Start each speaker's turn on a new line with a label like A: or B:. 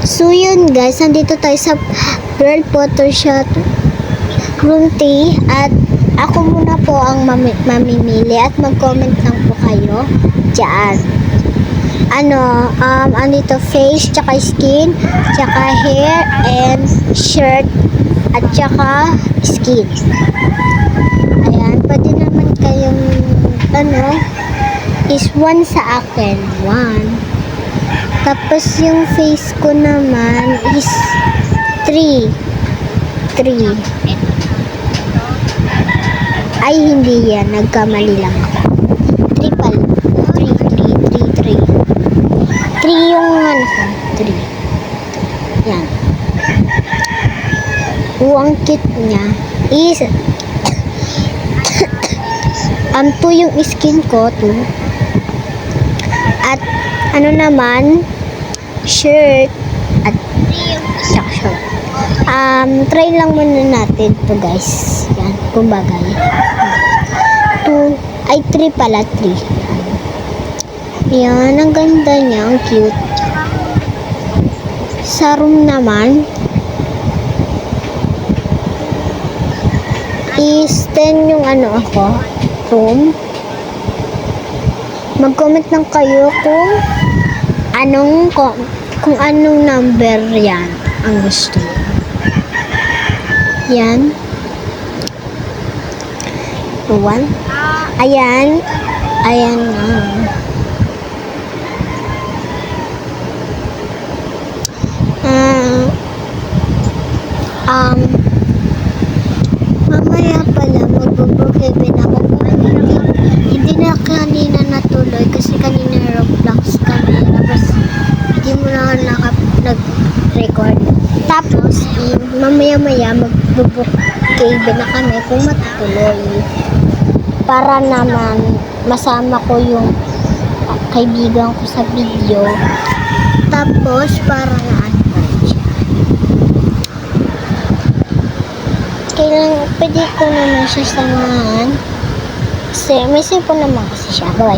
A: So yun guys, nandito tayo sa Pearl Photoshoot Room 3 at ako muna po ang mamimili at mag-comment lang po kayo dyan. Andito face, tsaka skin, tsaka hair and shirt at tsaka skin. Ayan, pwede naman kayong is 1 sa akin, 1. Tapos yung face ko naman is 3. Ay, hindi yan. Nagkamali lang ako. 3 pala. 3 yung 3. Yan. Ang cute niya is 2 yung skin ko, 2. At naman, shirt at short. Try lang muna natin to guys. Yan, kumbagay. 3 pala, 3. Yan, ang ganda niya, ang cute. Sa room naman, is 10 yung room. Mag-comment lang kayo kung anong number yan ang gusto. Yan. 1. Ayan na. Mamaya pala mag-book-even ako. Hindi na kanina natuloy kasi kanina Roblox kami. Tapos hindi mo na nag-record. Tapos mamaya-maya mag-book-even na kami kung matutuloy. Para naman masama ko yung kaibigan ko sa video. Tapos para na pwede ko naman siya samahan kasi may cellphone naman kasi siya. Bye.